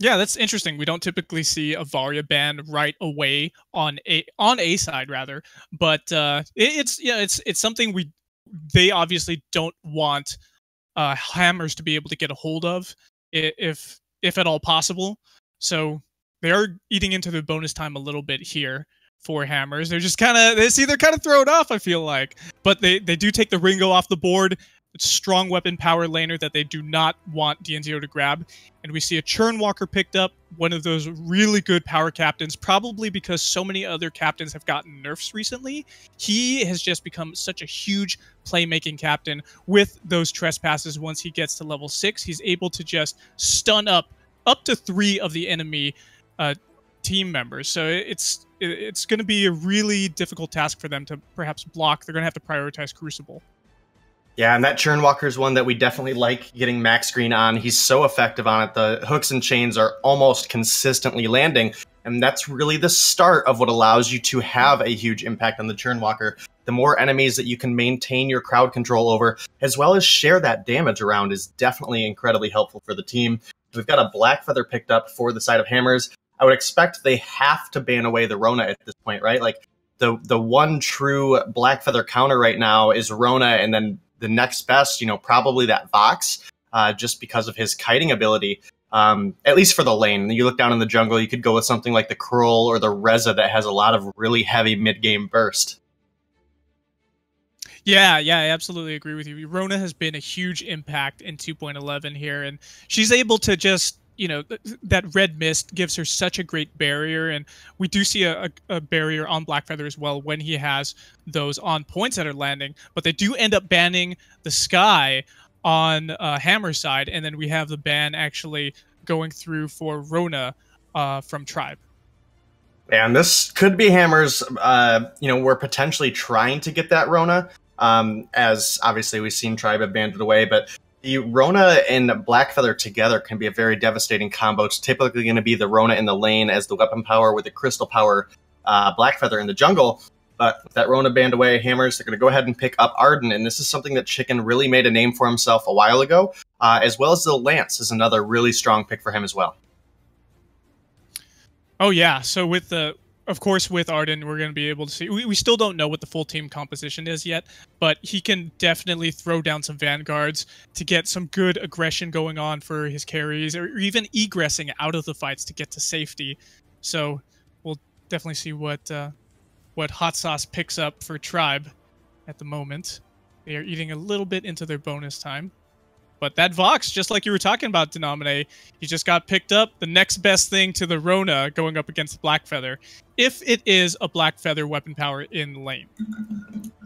Yeah, that's interesting. We don't typically see a Varia ban right away on a side rather, but it's yeah, it's something they obviously don't want hammers to be able to get a hold of if at all possible. So they are eating into their bonus time a little bit here for hammers. They're just they're kind of thrown off, I feel like. But they do take the Ringo off the board. It's strong weapon power laner that they do not want DNZO to grab. And we see a Churnwalker picked up, one of those really good power captains, probably because so many other captains have gotten nerfs recently. He has just become such a huge playmaking captain with those trespasses. Once he gets to level 6, he's able to just stun up to 3 of the enemy team members. So it's going to be a really difficult task for them to perhaps block. They're going to have to prioritize Crucible. Yeah, and that Churnwalker is one that we definitely like getting max green on. He's so effective on it. The hooks and chains are almost consistently landing, and that's really the start of what allows you to have a huge impact on the Churnwalker. The more enemies that you can maintain your crowd control over, as well as share that damage around, is definitely incredibly helpful for the team. We've got a Blackfeather picked up for the side of Hammers. I would expect they have to ban away the Rona at this point, right? Like, the one true Blackfeather counter right now is Rona, and then the next best, probably that Vox, just because of his kiting ability, at least for the lane. You look down in the jungle, you could go with something like the Krull or the Reza that has a lot of really heavy mid-game burst. Yeah, I absolutely agree with you. Rona has been a huge impact in 2.11 here, and she's able to just, that red mist gives her such a great barrier, and we do see a barrier on Blackfeather as well when he has those on points that are landing, but they do end up banning the Sky on Hammer's side, and then we have the ban actually going through for Rona from Tribe. And this could be Hammers, we're potentially trying to get that Rona, as obviously we've seen Tribe have banned it away, but the Rona and Blackfeather together can be a very devastating combo. It's typically going to be the Rona in the lane as the weapon power with the crystal power Blackfeather in the jungle. But with that Rona banned away, Hammers, they're going to go ahead and pick up Arden, and this is something that Chicken really made a name for himself a while ago, as well as the Lance is another really strong pick for him as well. Oh yeah, so of course, with Arden, we're going to be able to see... We still don't know what the full team composition is yet, but he can definitely throw down some Vanguards to get some good aggression going on for his carries, or even egressing out of the fights to get to safety. So we'll definitely see what Hot Sauce picks up for Tribe at the moment. They are eating a little bit into their bonus time. But that Vox, just like you were talking about, Denomine, he just got picked up. The next best thing to the Rona going up against Blackfeather, if it is a Blackfeather weapon power in lane.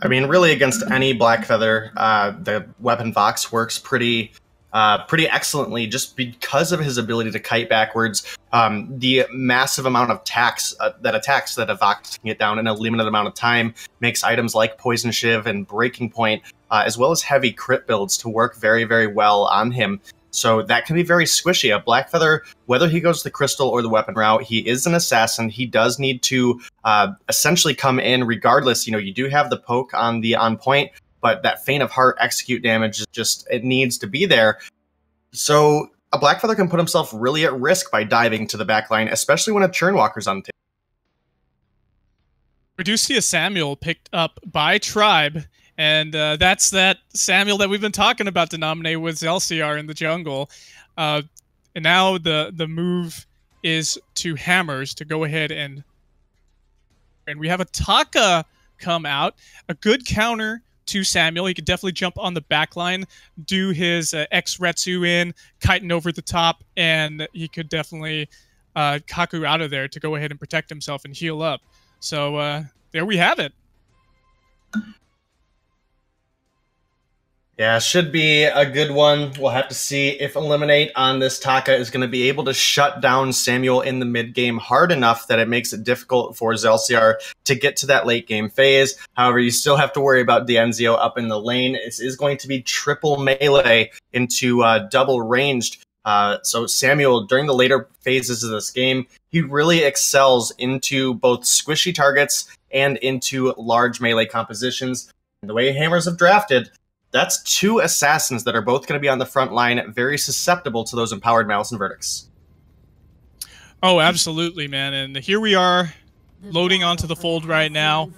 I mean, really against any Blackfeather, the weapon Vox works pretty excellently just because of his ability to kite backwards. The massive amount of attacks that a Vox can get down in a limited amount of time makes items like Poison Shiv and Breaking Point, as well as heavy crit builds, to work very, very well on him. So that can be very squishy. A Blackfeather, whether he goes the crystal or the weapon route, he is an assassin. He does need to essentially come in regardless. You do have the poke on the on point, but that Feint of Heart execute damage is just, it needs to be there. So a Blackfeather can put himself really at risk by diving to the backline, especially when a Churnwalker's on the table. We do see a Samuel picked up by Tribe, and that's that Samuel that we've been talking about, Denominate, with LCR in the jungle. And now the move is to Hammers to go ahead and we have a Taka come out, a good counter to Samuel. He could definitely jump on the back line, do his X-Retsu in, kiting over the top, and he could definitely Kaku out of there to go ahead and protect himself and heal up. So there we have it. Yeah, should be a good one. We'll have to see if Eliminate on this Taka is going to be able to shut down Samuel in the mid-game hard enough that it makes it difficult for Zelciar to get to that late-game phase. However, you still have to worry about DNZO up in the lane. This is going to be triple melee into double ranged. So Samuel, during the later phases of this game, he really excels into both squishy targets and into large melee compositions. And the way Hammers have drafted, that's two assassins that are both going to be on the front line, very susceptible to those empowered Malice and Verdicts. Oh, absolutely, man. And here we are, loading onto the fold right now.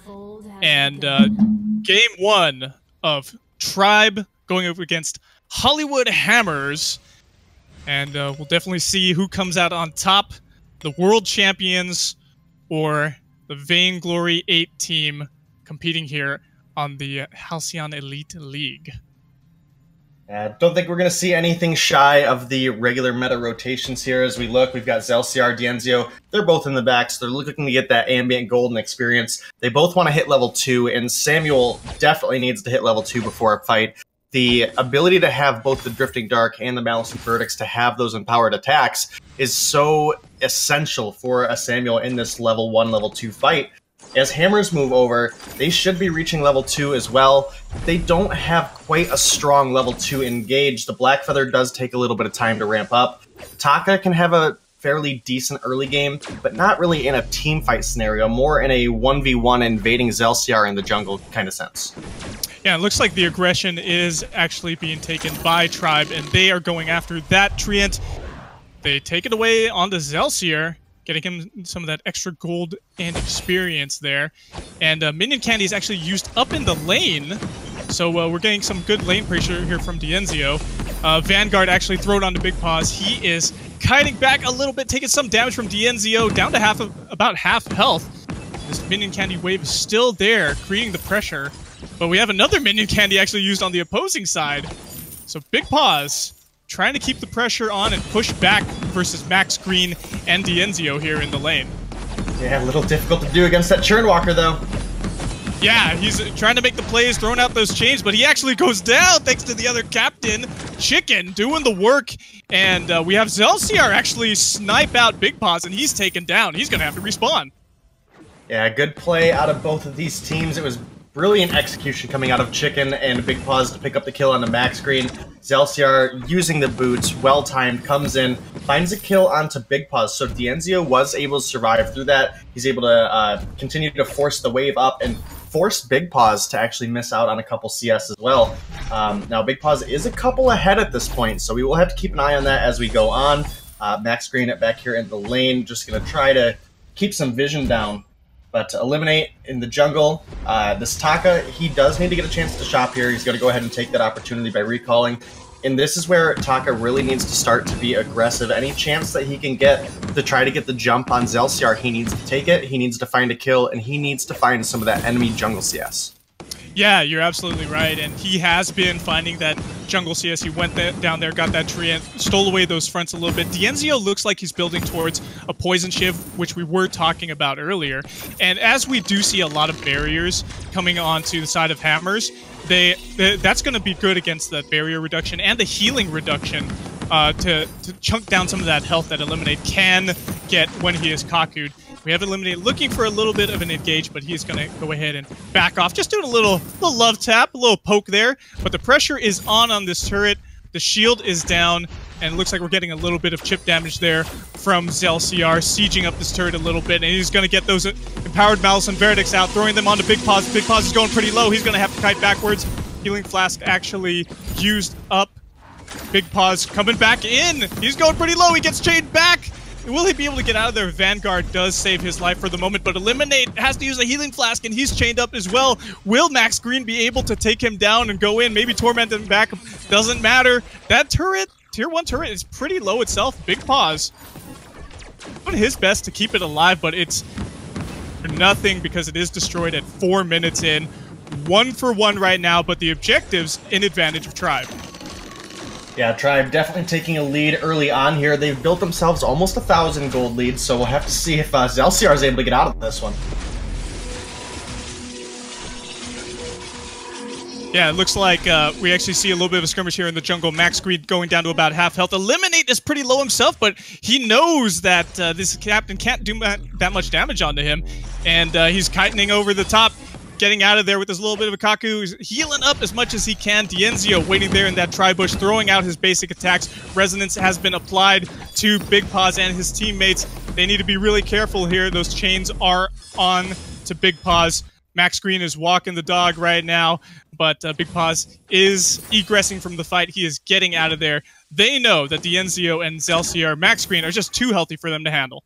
And game one of Tribe going up against Hollywood Hammers. And we'll definitely see who comes out on top, the world champions or the Vainglory 8 team competing here on the Halcyon Elite League. Don't think we're going to see anything shy of the regular meta rotations here as we look. We've got Zelciar, Dienzio. They're both in the back, so they're looking to get that ambient golden experience. They both want to hit level 2, and Samuel definitely needs to hit level 2 before a fight. The ability to have both the Drifting Dark and the Malice and Verdicts to have those empowered attacks is so essential for a Samuel in this level 1, level 2 fight. As Hammers move over, they should be reaching level 2 as well. They don't have quite a strong level 2 engage. The Black Feather does take a little bit of time to ramp up. Taka can have a fairly decent early game, but not really in a team fight scenario, more in a 1v1 invading Zelciar in the jungle kind of sense. Yeah, it looks like the aggression is actually being taken by Tribe, and they are going after that Treant. They take it away onto Zelciar, getting him some of that extra gold and experience there. And Minion Candy is actually used up in the lane, so we're getting some good lane pressure here from Dienzio. Vanguard actually thrown onto Big Paws. He is kiting back a little bit, taking some damage from Dienzio, down to about half health. This Minion Candy wave is still there, creating the pressure. But we have another Minion Candy actually used on the opposing side. So Big Paws trying to keep the pressure on and push back versus Max Green and Dienzio here in the lane. Yeah, a little difficult to do against that Churnwalker, though. Yeah, he's trying to make the plays, throwing out those chains, but he actually goes down thanks to the other captain, Chicken, doing the work. And we have Zelciar actually snipe out Big Paws, and he's taken down. He's going to have to respawn. Yeah, good play out of both of these teams. It was brilliant execution coming out of Chicken and Big Paws to pick up the kill on the Max Green. Zelciar, using the boots, well-timed, comes in, finds a kill onto Big Paws. So Dienzio was able to survive through that. He's able to continue to force the wave up and force Big Paws to actually miss out on a couple CS as well. Now, Big Paws is a couple ahead at this point, so we will have to keep an eye on that as we go on. Max Green back here in the lane, just going to try to keep some vision down. But to eliminate in the jungle, this Taka, he does need to get a chance to shop here. He's going to go ahead and take that opportunity by recalling. And this is where Taka really needs to start to be aggressive. Any chance that he can get to try to get the jump on Zelciar, he needs to take it, he needs to find a kill, and he needs to find some of that enemy jungle CS. Yeah, you're absolutely right, and he has been finding that jungle CS. He went down there, got that tree, and stole away those fronts a little bit. Dienzio looks like he's building towards a poison shiv, which we were talking about earlier. And as we do see a lot of barriers coming onto the side of Hammers, that's going to be good against the barrier reduction and the healing reduction to chunk down some of that health that Eliminate can get when he is Kaku'd. We have Eliminate looking for a little bit of an engage, but he's going to go ahead and back off. Just doing a little love tap, a little poke there. But the pressure is on this turret. The shield is down, and it looks like we're getting a little bit of chip damage there from Zelciar, sieging up this turret a little bit. And he's going to get those empowered Malice and Verdicts out, throwing them onto Big Paws. Big Paws is going pretty low. He's going to have to kite backwards. Healing Flask actually used up. Big Paws coming back in. He's going pretty low. He gets chained back. Will he be able to get out of there? Vanguard does save his life for the moment, but Eliminate has to use a healing flask, and he's chained up as well. Will Max Green be able to take him down and go in? Maybe torment him back. Doesn't matter. That turret, tier 1 turret, is pretty low itself. Big Paws doing his best to keep it alive, but it's for nothing because it is destroyed at 4 minutes in. 1 for 1 right now, but the objectives in advantage of Tribe. Yeah, Tribe definitely taking a lead early on here. They've built themselves almost 1,000 gold leads, so we'll have to see if Zelciar is able to get out of this one. Yeah, it looks like we actually see a little bit of a skirmish here in the jungle. Max Green going down to about half health. Eliminate is pretty low himself, but he knows that this captain can't do that much damage onto him. And he's kitening over the top, getting out of there with this little bit of a Kaku. He's healing up as much as he can. Dienzio waiting there in that tri-bush, throwing out his basic attacks. Resonance has been applied to Big Paws and his teammates. They need to be really careful here. Those chains are on to Big Paws. Max Green is walking the dog right now, but Big Paws is egressing from the fight. He is getting out of there. They know that Dienzio and Zelciar, Max Green, are just too healthy for them to handle.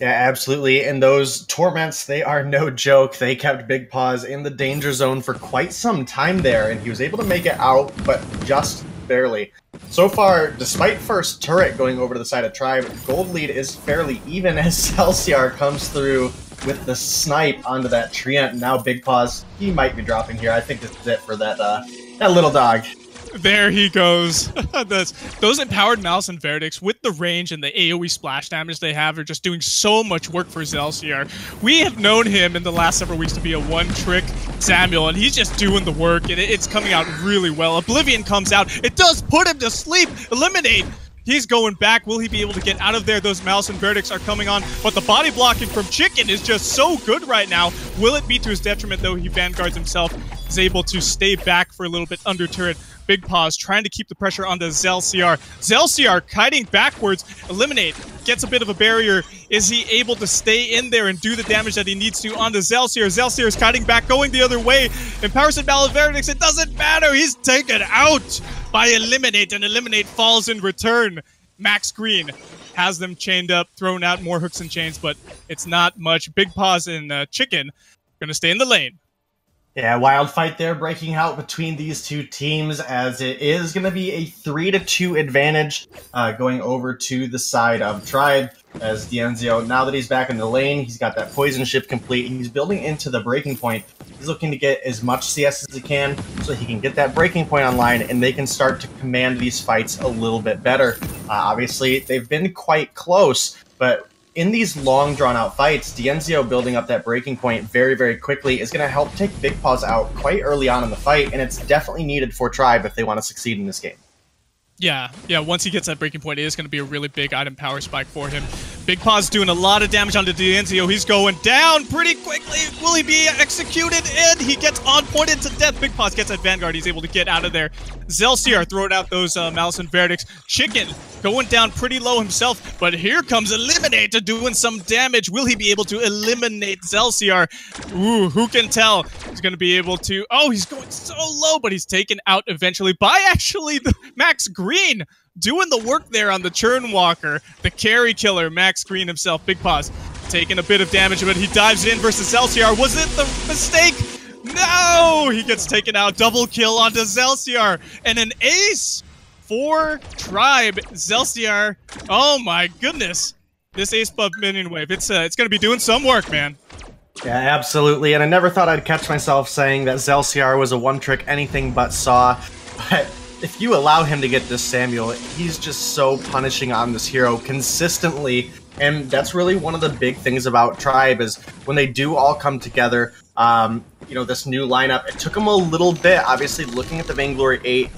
Yeah, absolutely. And those torments, they are no joke. They kept Big Paws in the danger zone for quite some time there, and he was able to make it out, but just barely. So far, despite first turret going over to the side of Tribe, gold lead is fairly even as Celsior comes through with the snipe onto that treant. Now Big Paws, he might be dropping here. I think this is it for that little dog. There he goes. Those empowered Malice and Verdicts with the range and the AoE splash damage they have are just doing so much work for Celsior. We have known him in the last several weeks to be a one-trick Samuel, and he's just doing the work, and it's coming out really well. Oblivion comes out. It does put him to sleep. Eliminate. He's going back. Will he be able to get out of there? Those Malice and Verdicts are coming on, but the body blocking from Chicken is just so good right now. Will it be to his detriment, though? He vanguards himself, is able to stay back for a little bit under turret. Big Paws trying to keep the pressure onto Celsior. Celsior kiting backwards. Eliminate. Gets a bit of a barrier. Is he able to stay in there and do the damage that he needs to onto Celsior? Celsior is kiting back, going the other way. Empowers and Verdicts. It doesn't matter. He's taken out by Eliminate, and Eliminate falls in return. Max Green has them chained up, thrown out more hooks and chains, but it's not much. Big Paws and Chicken going to stay in the lane. Yeah, wild fight there breaking out between these two teams, as it is going to be a 3-2 advantage going over to the side of Tribe, as Dienzio, now that he's back in the lane, he's got that poison shift complete. He's building into the breaking point. He's looking to get as much CS as he can so he can get that breaking point online, and they can start to command these fights a little bit better. Obviously, they've been quite close, but in these long, drawn-out fights, Dienzio building up that breaking point very, very quickly is going to help take Big Paws out quite early on in the fight, and it's definitely needed for Tribe if they want to succeed in this game. Yeah, once he gets that breaking point, it is going to be a really big item power spike for him. Big Paws doing a lot of damage onto Dienzio. He's going down pretty quickly. Will he be executed? And he gets on-pointed to death. Big Paws gets that Vanguard. He's able to get out of there. Celsior throwing out those Malice and Verdicts. Chicken going down pretty low himself, but here comes Eliminate doing some damage. Will he be able to eliminate Celsior? Ooh, who can tell? He's going to be able to... Oh, he's going so low, but he's taken out eventually by actually the Max Green doing the work there on the Churn Walker, the carry killer, Max Green himself. Big Paws taking a bit of damage, but he dives in versus Celsior. Was it the mistake? No! He gets taken out. Double kill onto Celsior. And an ace for Tribe. Celsior. Oh my goodness. This ace buff minion wave. It's going to be doing some work, man. Yeah, absolutely. And I never thought I'd catch myself saying that Celsior was a one-trick anything but saw. But if you allow him to get this Samuel, he's just so punishing on this hero consistently. And that's really one of the big things about Tribe is when they do all come together, you know, this new lineup, it took them a little bit. Obviously, looking at the Vainglory 8,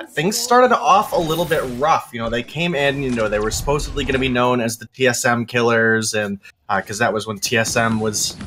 things started off a little bit rough. You know, they came in, you know, they were supposedly going to be known as the TSM killers, and because that was when TSM was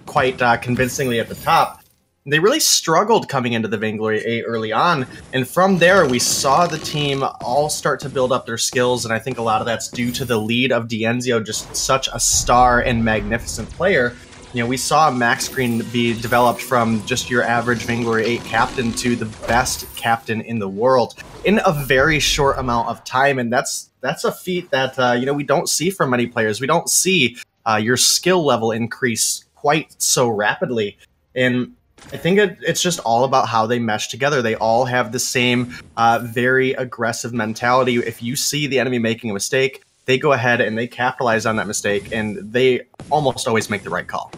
quite convincingly at the top. They really struggled coming into the Vainglory 8 early on, and from there we saw the team all start to build up their skills, and I think a lot of that's due to the lead of Dienzio, just such a star and magnificent player. You know, we saw Max Green be developed from just your average Vainglory 8 captain to the best captain in the world in a very short amount of time, and that's a feat that you know, we don't see from many players. We don't see your skill level increase quite so rapidly, and I think it's just all about how they mesh together. They all have the same very aggressive mentality. If you see the enemy making a mistake, they go ahead and they capitalize on that mistake, and they almost always make the right call.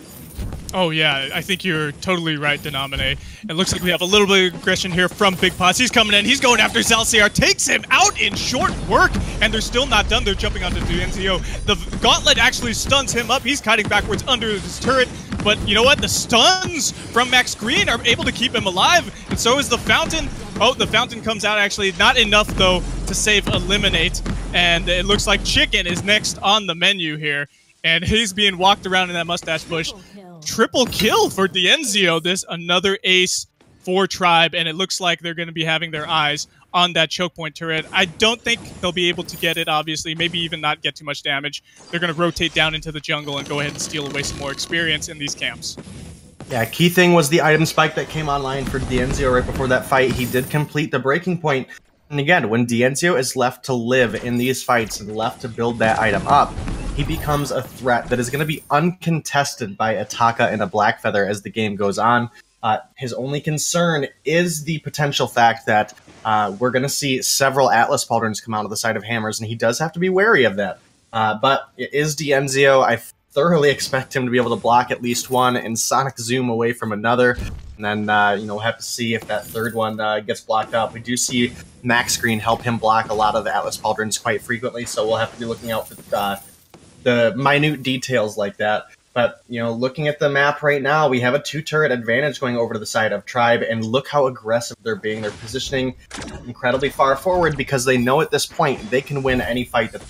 Oh yeah, I think you're totally right, Denomine. It looks like we have a little bit of aggression here from Big Paws. He's coming in, he's going after Celsior, takes him out in short work, and they're still not done. They're jumping onto Dienzio. The gauntlet actually stuns him up. He's kiting backwards under his turret, but you know what? The stuns from Max Green are able to keep him alive, and so is the Fountain. Oh, the Fountain comes out actually. Not enough, though, to save Eliminate, and it looks like Chicken is next on the menu here, and he's being walked around in that mustache bush. Triple kill for Dienzio. This another ace for Tribe, and it looks like they're going to be having their eyes on that choke point turret. I don't think they'll be able to get it, obviously. Maybe even not get too much damage. They're going to rotate down into the jungle and go ahead and steal away some more experience in these camps. Yeah, key thing was the item spike that came online for Dienzio right before that fight. He did complete the breaking point. And again, when Dienzio is left to live in these fights and left to build that item up, he becomes a threat that is going to be uncontested by Ataka and a Blackfeather as the game goes on. His only concern is the potential fact that we're going to see several Atlas Pauldrons come out of the side of Hammers, and he does have to be wary of that. But it is Dienzio. I thoroughly expect him to be able to block at least one and Sonic Zoom away from another. And then, we'll have to see if that third one gets blocked up. We do see Max Green help him block a lot of the Atlas Pauldrons quite frequently, so we'll have to be looking out for the minute details like that. But, looking at the map right now, we have a 2-turret advantage going over to the side of Tribe, and look how aggressive they're being. They're positioning incredibly far forward because they know at this point they can win any fight that...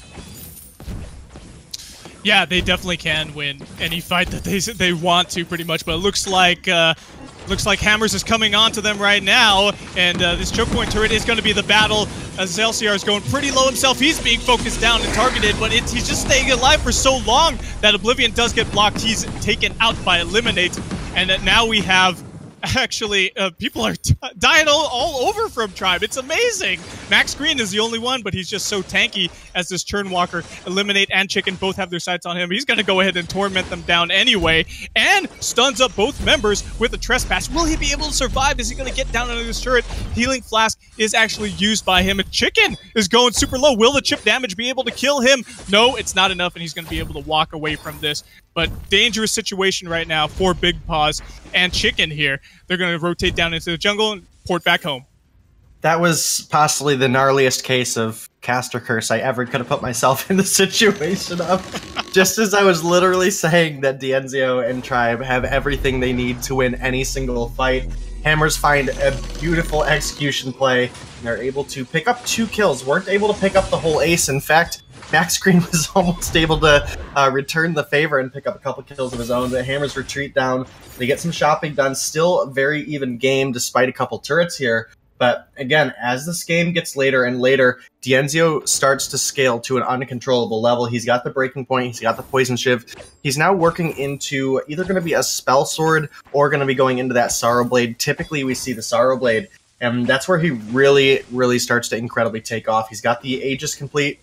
Yeah, they definitely can win any fight that they want to, pretty much. But it looks like Hammers is coming on to them right now, and this choke point turret is going to be the battle. Zelciar is going pretty low himself. He's being focused down and targeted, but he's just staying alive for so long that Oblivion does get blocked. He's taken out by Eliminate, and now we have... Actually, people are dying all over from Tribe. It's amazing. Max Green is the only one, but he's just so tanky as this Churnwalker. Eliminate and Chicken both have their sights on him. He's going to go ahead and torment them down anyway, and stuns up both members with a Trespass. Will he be able to survive? Is he going to get down under this turret? Healing Flask is actually used by him, and Chicken is going super low. Will the chip damage be able to kill him? No, it's not enough, and he's going to be able to walk away from this. But dangerous situation right now for Big Paws and Chicken here. They're going to rotate down into the jungle and port back home. That was possibly the gnarliest case of caster curse I ever could have put myself in the situation of. Just as I was literally saying that Dienzio and Tribe have everything they need to win any single fight, Hammers find a beautiful execution play, and they're able to pick up 2 kills. Weren't able to pick up the whole ace. In fact, Max Green was almost able to return the favor and pick up a couple kills of his own. The Hammers retreat down. They get some shopping done. Still a very even game despite a couple turrets here. But again, as this game gets later and later, Dienzio starts to scale to an uncontrollable level. He's got the breaking point. He's got the poison shiv. He's now working into either going to be a spell sword or going to be going into that Sorrow Blade. Typically, we see the Sorrow Blade, and that's where he really, really starts to incredibly take off. He's got the Aegis complete.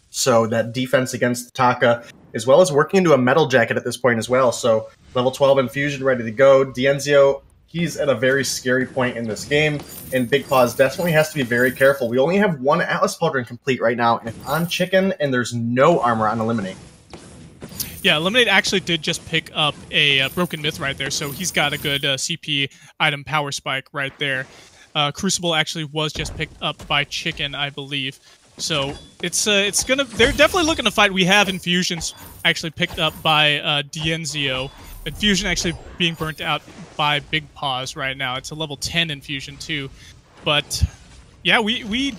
So that defense against Taka, as well as working into a Metal Jacket at this point as well. So level 12 infusion ready to go. Dienzio, he's at a very scary point in this game, and Big Paws definitely has to be very careful. We only have 1 Atlas Pauldron complete right now, and it's on Chicken, and there's no armor on Eliminate. Yeah, Eliminate actually did just pick up a Broken Myth right there, so he's got a good CP item power spike right there. Crucible actually was just picked up by Chicken, I believe. So it's gonna. They're definitely looking to fight. We have Infusions actually picked up by Dienzio. Infusion actually being burnt out by Big Paws right now. It's a level 10 Infusion too. But yeah, we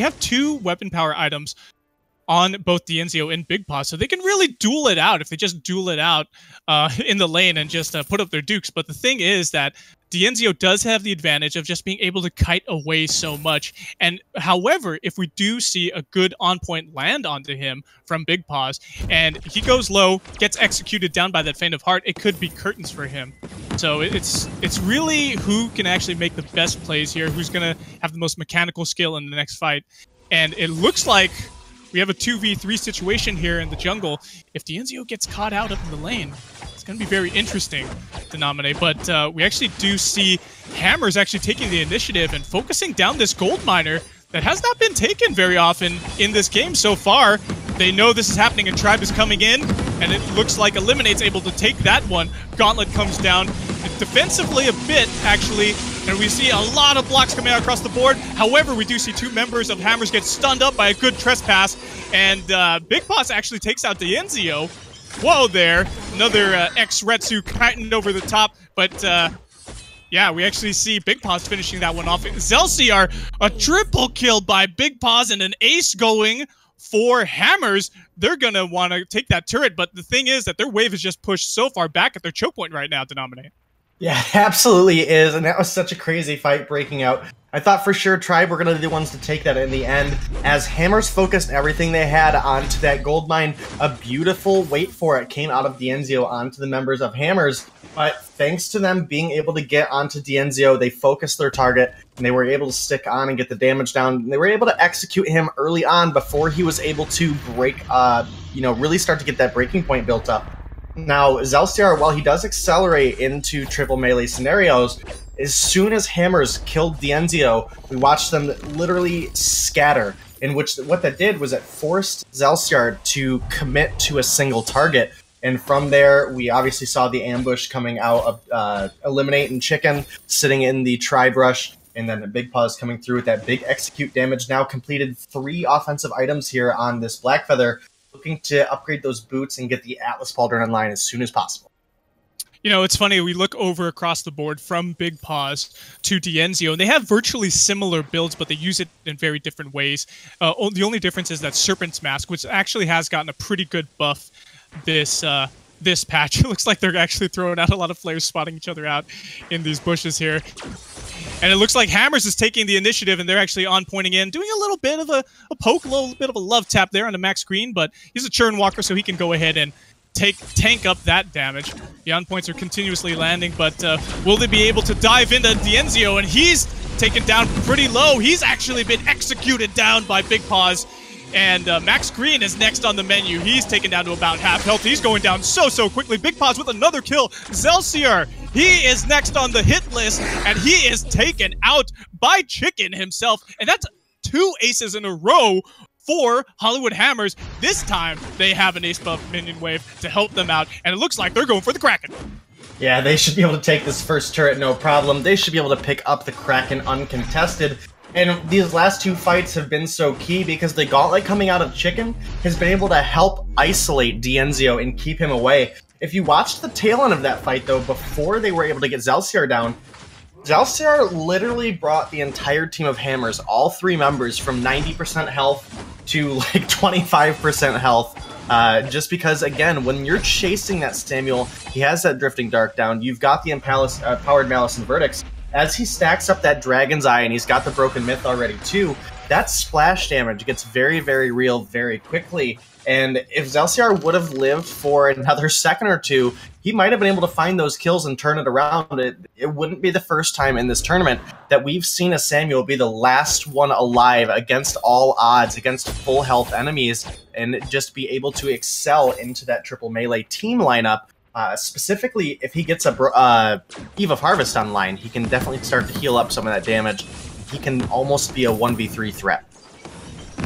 have 2 weapon power items on both Dienzio and Big Paws, so they can really duel it out if they just duel it out in the lane and just put up their dukes. But the thing is that Dienzio does have the advantage of just being able to kite away so much. And however, if we do see a good on-point land onto him from Big Paws, and he goes low, gets executed down by that Faint of Heart, it could be curtains for him. So it's really who can actually make the best plays here, who's going to have the most mechanical skill in the next fight. And it looks like we have a 2v3 situation here in the jungle. If Dienzio gets caught out up in the lane, it's going to be very interesting to nominate. But we actually do see Hammers actually taking the initiative and focusing down this gold miner that has not been taken very often in this game so far. They know this is happening and Tribe is coming in, and it looks like Eliminate's able to take that one. Gauntlet comes down defensively a bit, actually, and we see a lot of blocks coming out across the board. However, we do see 2 members of Hammers get stunned up by a good Trespass, and Big Paws actually takes out Dienzio. Whoa there, another X-Retsu kiting over the top, but yeah, we actually see Big Paws finishing that one off. Zelciar, a triple kill by Big Paws and an ace going for Hammers. They're going to want to take that turret, but the thing is that their wave is just pushed so far back at their choke point right now to nominate. Yeah, absolutely is, and that was such a crazy fight breaking out. I thought for sure Tribe were going to be the ones to take that in the end, as Hammers focused everything they had onto that gold mine. A beautiful wait for it came out of Dienzio onto the members of Hammers, But thanks to them being able to get onto D'Enzio, they focused their target, and they were able to stick on and get the damage down. And they were able to execute him early on before he was able to break, really start to get that breaking point built up. Now, Zelciar, while he does accelerate into triple melee scenarios, as soon as hammers killed D'Enzio, we watched them literally scatter, in which what that did was it forced Zelciar to commit to a single target. And from there, we obviously saw the ambush coming out of Eliminate and Chicken sitting in the tri-brush, and then the Big Paws coming through with that big execute damage. Now completed 3 offensive items here on this Blackfeather, looking to upgrade those boots and get the Atlas Pauldron online as soon as possible. You know, it's funny, we look over across the board from Big Paws to D'Enzio, and they have virtually similar builds, but they use it in very different ways. The only difference is that Serpent's Mask, which actually has gotten a pretty good buff this patch. It looks like they're actually throwing out a lot of flares, spotting each other out in these bushes here. And it looks like Hammers is taking the initiative, and they're actually on pointing in, doing a little bit of a poke, a little bit of a love tap there on the Max Green, but he's a churn walker, so he can go ahead and tank up that damage. The on points are continuously landing, but will they be able to dive into D'Enzio? And he's taken down pretty low. He's actually been executed down by Big Paws. And Max Green is next on the menu. He's taken down to about half health. He's going down so quickly. Big Paws with another kill. Zelciar, he is next on the hit list, and he is taken out by Chicken himself. And that's 2 aces in a row for Hollywood Hammers. This time, they have an ace buff minion wave to help them out, and it looks like they're going for the Kraken. Yeah, they should be able to take this first turret, no problem. They should be able to pick up the Kraken uncontested. And these last 2 fights have been so key because the Gauntlet coming out of Chicken has been able to help isolate D'Enzio and keep him away. If you watched the tail end of that fight, though, before they were able to get Zelciar down, Zelciar literally brought the entire team of Hammers, all 3 members, from 90% health to like 25% health. Just because, again, when you're chasing that Samuel, he has that Drifting Dark down, you've got the Empowered Malice and Verdicts. As he stacks up that Dragon's Eye, and he's got the Broken Myth already too, that splash damage gets very, very real very quickly. And if Zelciar would have lived for another second or 2, he might have been able to find those kills and turn it around. It wouldn't be the first time in this tournament that we've seen a Samuel be the last one alive against all odds, against full health enemies, and just be able to excel into that triple melee team lineup. Specifically, if he gets a Eve of Harvest online, he can definitely start to heal up some of that damage. He can almost be a 1v3 threat.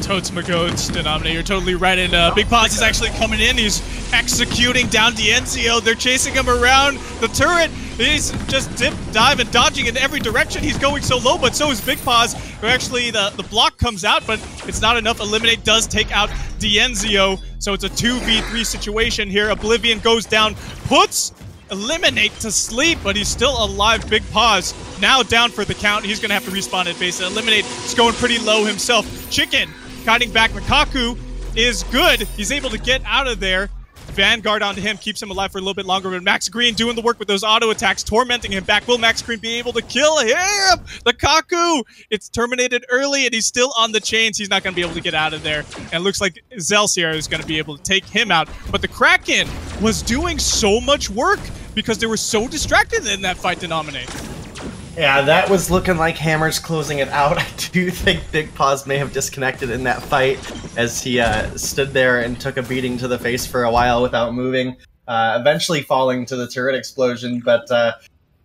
Totes Magodes, Denominator, you're totally right, and Big Paws is actually coming in. He's executing down D'Enzio. They're chasing him around the turret. He's just dive and dodging in every direction. He's going so low, but so is Big Paws. Actually, the block comes out, but it's not enough. Eliminate does take out D'Enzio, so it's a 2v3 situation here. Oblivion goes down, puts Eliminate to sleep, but he's still alive. Big Paws now down for the count. He's going to have to respawn at base. Eliminate is going pretty low himself. Chicken kiting back. Makaku is good. He's able to get out of there. Vanguard onto him, keeps him alive for a little bit longer, but Max Green doing the work with those auto attacks, tormenting him back. Will Max Green be able to kill him? The Kaku! It's terminated early, and he's still on the chains. He's not going to be able to get out of there. And it looks like Zelciar is going to be able to take him out. But the Kraken was doing so much work because they were so distracted in that fight to nominate. Yeah, that was looking like Hammers closing it out. I do think Big Paws may have disconnected in that fight as he stood there and took a beating to the face for a while without moving, eventually falling to the turret explosion. But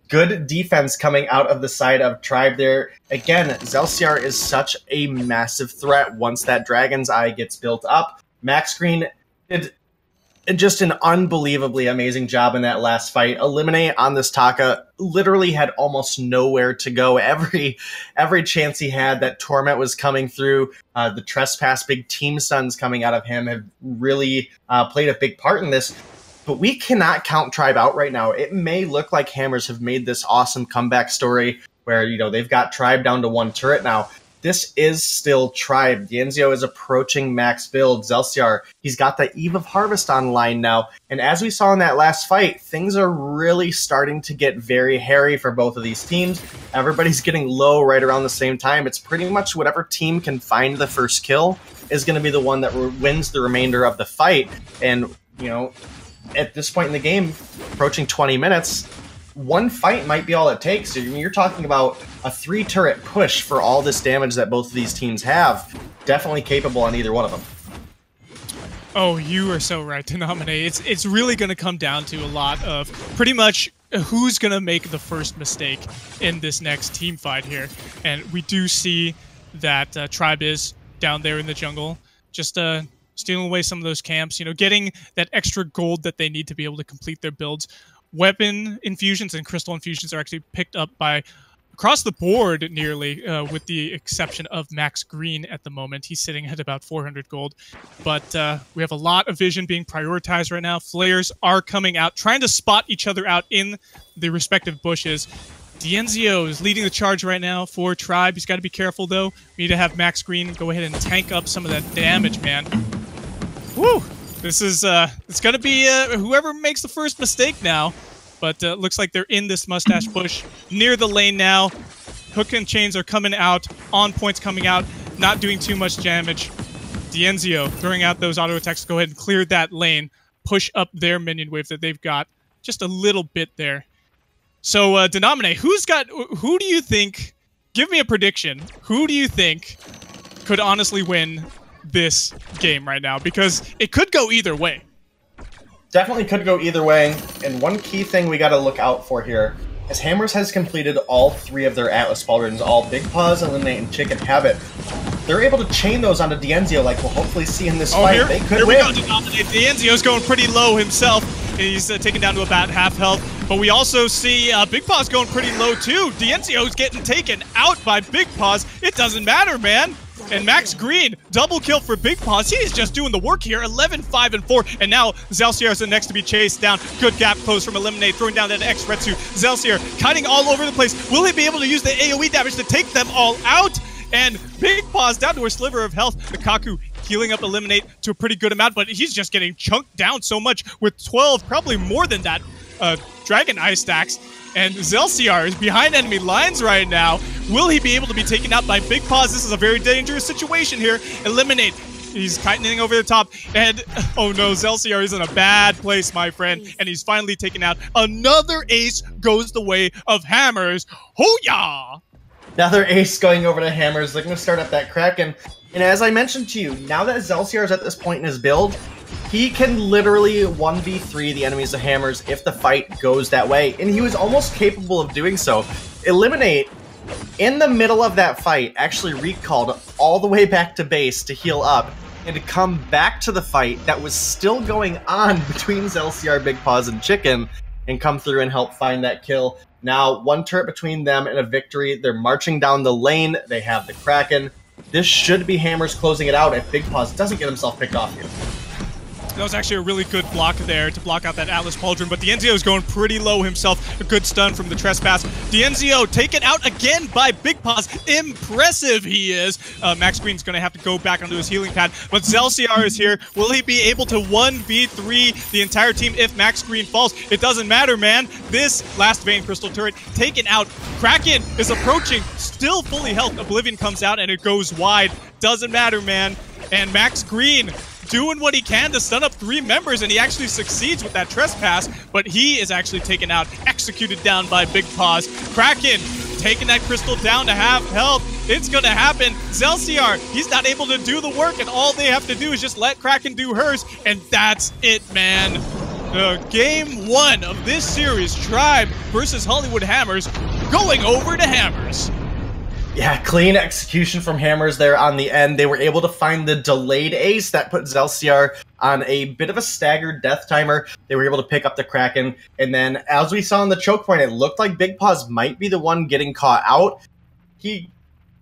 good defense coming out of the side of Tribe there. Again, Zelciar is such a massive threat once that Dragon's Eye gets built up. Max Green did just an unbelievably amazing job in that last fight. Eliminate on this Taka literally had almost nowhere to go. Every chance he had, that Torment was coming through. The Trespass, big team stuns coming out of him have really played a big part in this. But we cannot count Tribe out right now. It may look like Hammers have made this awesome comeback story where, you know, they've got Tribe down to 1 turret now. This is still Tribe. D'Enzio is approaching max build. Zelciar, he's got the Eve of Harvest online now. And as we saw in that last fight, things are really starting to get very hairy for both of these teams. Everybody's getting low right around the same time. It's pretty much whatever team can find the first kill is going to be the one that wins the remainder of the fight. And, you know, at this point in the game, approaching 20 minutes, one fight might be all it takes. I mean, you're talking about a 3-turret push for all this damage that both of these teams have. Definitely capable on either one of them. Oh, you are so right, Denominate. It's really going to come down to a lot of pretty much who's going to make the first mistake in this next team fight here. And we do see that Tribe is down there in the jungle, just stealing away some of those camps, you know, getting that extra gold that they need to be able to complete their builds. Weapon infusions and crystal infusions are actually picked up by across the board nearly, with the exception of Max Green at the moment. He's sitting at about 400 gold. But we have a lot of vision being prioritized right now. Flares are coming out, trying to spot each other out in the respective bushes. Dienzio is leading the charge right now for Tribe. He's got to be careful, though. We need to have Max Green go ahead and tank up some of that damage, man. Woo! This is, it's going to be whoever makes the first mistake now. But looks like they're in this mustache bush near the lane now. Hook and chains are coming out, on points coming out, not doing too much damage. Dienzio throwing out those auto attacks to go ahead and clear that lane, push up their minion wave that they've got just a little bit there. So, Denominate, who do you think, give me a prediction, who do you think could honestly win this game right now? Because it could go either way. Definitely could go either way, and one key thing we got to look out for here is Hammers has completed all 3 of their Atlas Pauldrons, all Big Paws, Eliminate, and Chicken Habit. They're able to chain those onto Dienzio, like we'll hopefully see in this fight. They could win. Dienzio's going pretty low himself. He's taken down to about half health. But we also see Big Paws going pretty low too. Dienzio's getting taken out by Big Paws. It doesn't matter, man. And Max Green, double kill for Big Paws. He's just doing the work here. 11, 5, and 4. And now Zelsiar is the next to be chased down. Good gap close from Eliminate, throwing down that X-Retsu. Zelsiar cutting all over the place. Will he be able to use the AoE damage to take them all out? And Big Paws down to a sliver of health. Lukaku healing up Eliminate to a pretty good amount, but he's just getting chunked down so much with 12, probably more than that, Dragon Eye stacks. And Zelsiar is behind enemy lines right now. Will he be able to be taken out by Big Paws? This is a very dangerous situation here. Eliminate. He's kitting over the top. And, oh no, Zelsiar is in a bad place, my friend. And he's finally taken out. Another ace goes the way of Hammers. Hoo-yah! Another ace going over to Hammers, looking to start up that Kraken. And as I mentioned to you, now that Zelsiar is at this point in his build, he can literally 1v3 the enemies of Hammers if the fight goes that way, and he was almost capable of doing so. Eliminate, in the middle of that fight, actually recalled all the way back to base to heal up, and to come back to the fight that was still going on between Zelsiar, Big Paws, and Chicken, and come through and help find that kill. Now, 1 turret between them and a victory. They're marching down the lane. They have the Kraken. This should be Hammers closing it out if Big Paws doesn't get himself picked off here. That was actually a really good block there to block out that Atlas Pauldron, but Dienzio is going pretty low himself. A good stun from the Trespass. Dienzio taken out again by Big Paws. Impressive he is. Max Green's going to have to go back onto his healing pad, but Zelsiar is here. Will he be able to 1v3 the entire team if Max Green falls? It doesn't matter, man. This last Vein Crystal turret taken out. Kraken is approaching, still fully health. Oblivion comes out and it goes wide. Doesn't matter, man. And Max Green doing what he can to stun up 3 members, and he actually succeeds with that Trespass, but he is actually taken out, executed down by Big Paws. Kraken taking that crystal down to half health. It's gonna happen. Zelsiar, he's not able to do the work, and all they have to do is just let Kraken do hers, and that's it, man. Game 1 of this series, Tribe versus Hollywood Hammers, going over to Hammers. Yeah, clean execution from Hammers there on the end. They were able to find the delayed ace that put Zelsiar on a bit of a staggered death timer. They were able to pick up the Kraken. And then, as we saw in the choke point, it looked like Big Paws might be the one getting caught out. He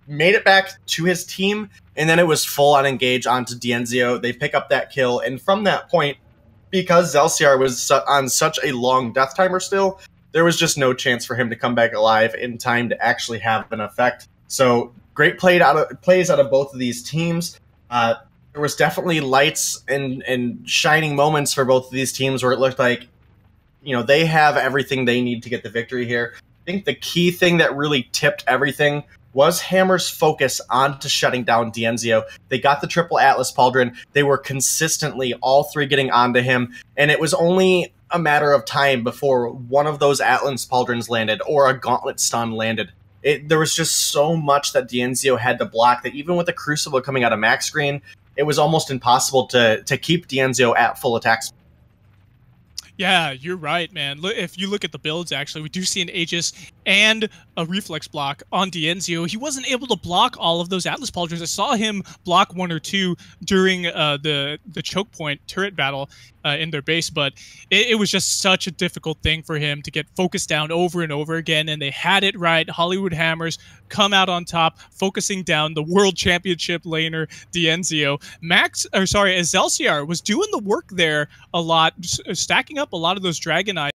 made it back to his team, and then it was full on engage onto Dienzio. They pick up that kill, and from that point, because Zelsiar was on such a long death timer still, there was just no chance for him to come back alive in time to actually have an effect. So great plays out of both of these teams. There was definitely lights and shining moments for both of these teams where it looked like, you know, they have everything they need to get the victory here. I think the key thing that really tipped everything was Hammer's focus onto shutting down D'Enzio. They got the triple Atlas Pauldron. They were consistently all three getting onto him, and it was only a matter of time before one of those Atlas Pauldrons landed or a Gauntlet Stun landed. There was just so much that D'Enzio had to block that even with the Crucible coming out of max screen, it was almost impossible to keep D'Enzio at full attack speed. Yeah, you're right, man. If you look at the builds, actually, we do see an Aegis and a Reflex block on D'Enzio. He wasn't able to block all of those Atlas Pauldrons. I saw him block one or two during the choke point turret battle in their base, but it was just such a difficult thing for him to get focused down over and over again, and they had it right. Hollywood Hammers come out on top, focusing down the World Championship laner, D'Enzio. Excelsior was doing the work there a lot, stacking up a lot of those Dragon Eyes.